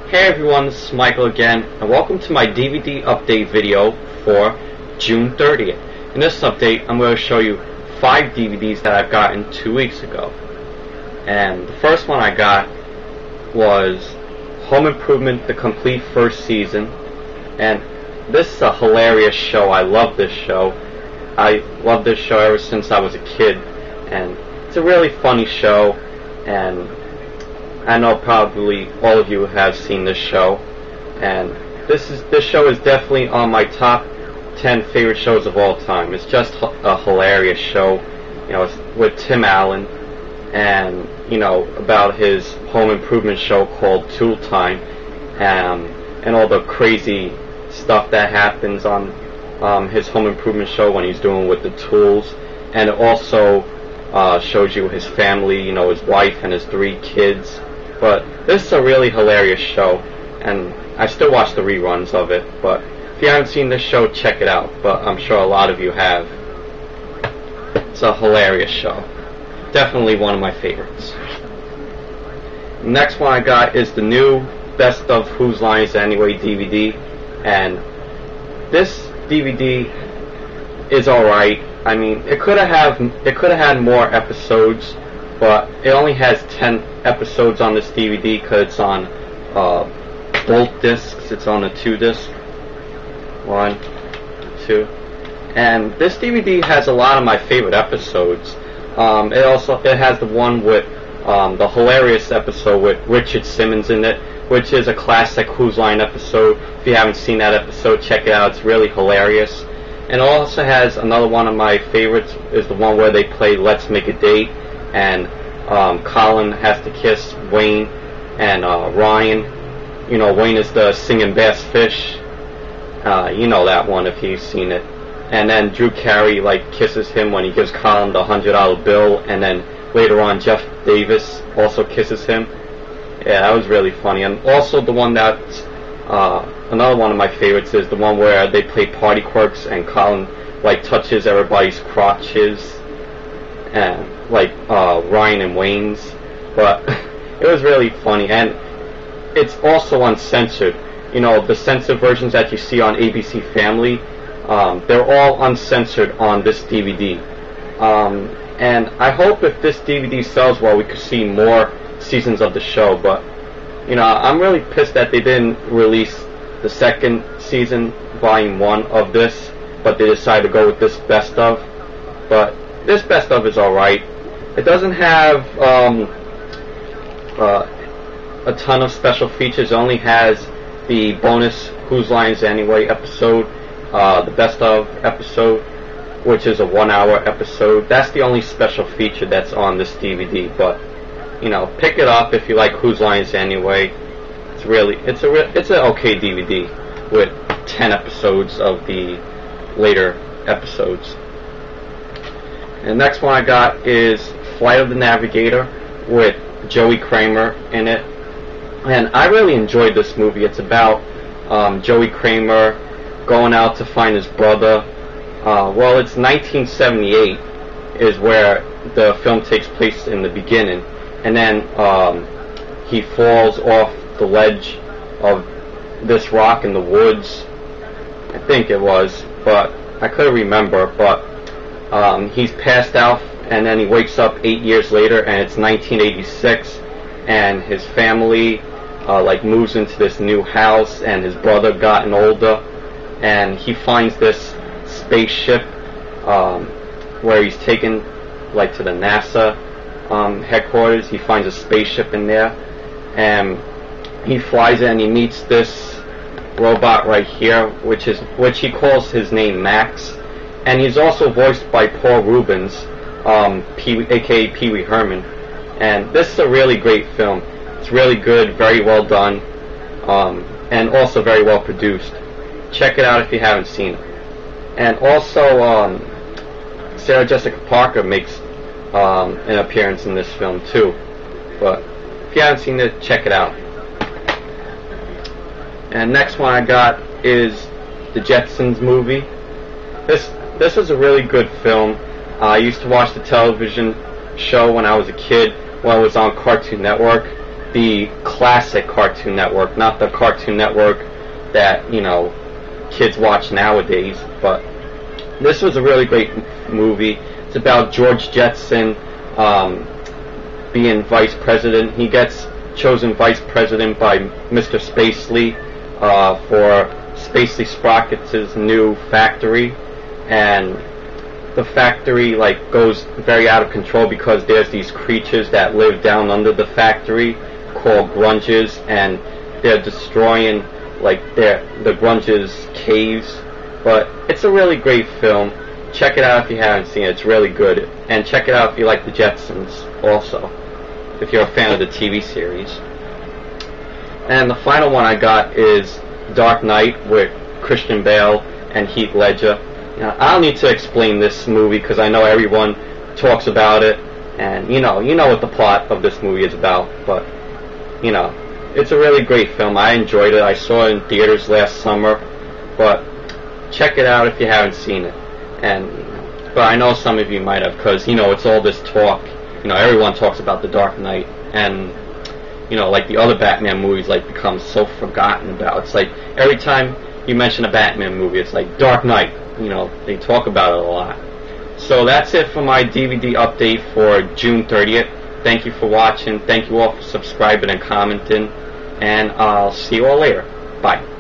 Hey everyone, this is Michael again, and welcome to my DVD update video for June 30th. In this update, I'm going to show you 5 DVDs that I've gotten 2 weeks ago. And the first one I got was Home Improvement, the complete first season. And this is a hilarious show. I love this show. I love this show ever since I was a kid. And it's a really funny show, and I know probably all of you have seen this show, and this show is definitely on my top 10 favorite shows of all time. It's just a hilarious show, it's with Tim Allen, and about his home improvement show called Tool Time, and all the crazy stuff that happens on his home improvement show when he's doing with the tools, and it also shows you his family, his wife and his 3 kids. But this is a really hilarious show, and I still watch the reruns of it. But if you haven't seen this show, check it out. But I'm sure a lot of you have. It's a hilarious show. Definitely one of my favorites. The next one I got is the new Best of Whose Line Is It Anyway DVD, and this DVD is alright. I mean, it could have had more episodes, but it only has 10 episodes on this DVD because it's on both discs. It's on a 2 disc. 1, 2. And this DVD has a lot of my favorite episodes. It has the one with the hilarious episode with Richard Simmons in it, which is a classic Whose Line episode. If you haven't seen that episode, check it out. It's really hilarious. And it also has another one of my favorites, is the one where they play Let's Make a Date, and Colin has to kiss Wayne, and Ryan, Wayne is the singing bass fish, that one if you've seen it. And then Drew Carey kisses him when he gives Colin the $100 bill, and then later on Jeff Davis also kisses him. Yeah, that was really funny. And also the one that's another one of my favorites is the one where they play Party Quirks, and Colin touches everybody's crotches, and Ryan and Wayne's. But it was really funny, and it's also uncensored. The censored versions that you see on ABC Family, they're all uncensored on this DVD. And I hope if this DVD sells well, we could see more seasons of the show. But I'm really pissed that they didn't release the second season, volume 1 of this, but they decided to go with this best of. But this best of is alright. It doesn't have a ton of special features. It only has the bonus Whose Line Is It Anyway episode, the best of episode, which is a 1-hour episode. That's the only special feature that's on this DVD. But pick it up if you like Whose Line Is It Anyway. It's an okay DVD with 10 episodes of the later episodes. And the next one I got is Flight of the Navigator with Joey Cramer in it. And I really enjoyed this movie. It's about Joey Cramer going out to find his brother. It's 1978 is where the film takes place in the beginning. And then he falls off the ledge of this rock in the woods. I think it was, but I couldn't remember. But he's passed out, and then he wakes up 8 years later, and it's 1986, and his family moves into this new house, and his brother gotten older, and he finds this spaceship where he's taken to the NASA headquarters. He finds a spaceship in there, and he flies in and he meets this robot right here, which he calls his name Max. And he's also voiced by Paul Reubens, aka Pee Wee Herman. And this is a really great film. It's really good, very well done, and also very well produced. Check it out if you haven't seen it. And also, Sarah Jessica Parker makes an appearance in this film too. But if you haven't seen it, check it out. And next one I got is the Jetsons movie. This was a really good film. I used to watch the television show when I was a kid, when it was on Cartoon Network, the classic Cartoon Network, not the Cartoon Network that, you know, kids watch nowadays. But this was a really great movie. It's about George Jetson being vice president. He gets chosen vice president by Mr. Spacely for Spacely Sprockets' new factory, and the factory like goes very out of control because there's these creatures that live down under the factory called grunges, and they're destroying like the grunges caves. But it's a really great film. Check it out if you haven't seen it. It's really good. And check it out if you like the Jetsons also, if you're a fan of the TV series. And the final one I got is Dark Knight with Christian Bale and Heath Ledger. Now, I don't need to explain this movie because I know everyone talks about it, and you know what the plot of this movie is about. But you know, it's a really great film. I enjoyed it. I saw it in theaters last summer. But check it out if you haven't seen it. But I know some of you might have, because you know it's all this talk. You know, everyone talks about the Dark Knight, and you know, like the other Batman movies, like become so forgotten about. It's like every time you mention a Batman movie, it's like Dark Knight. You know, they talk about it a lot. So that's it for my DVD update for June 30th. Thank you for watching. Thank you all for subscribing and commenting. And I'll see you all later. Bye.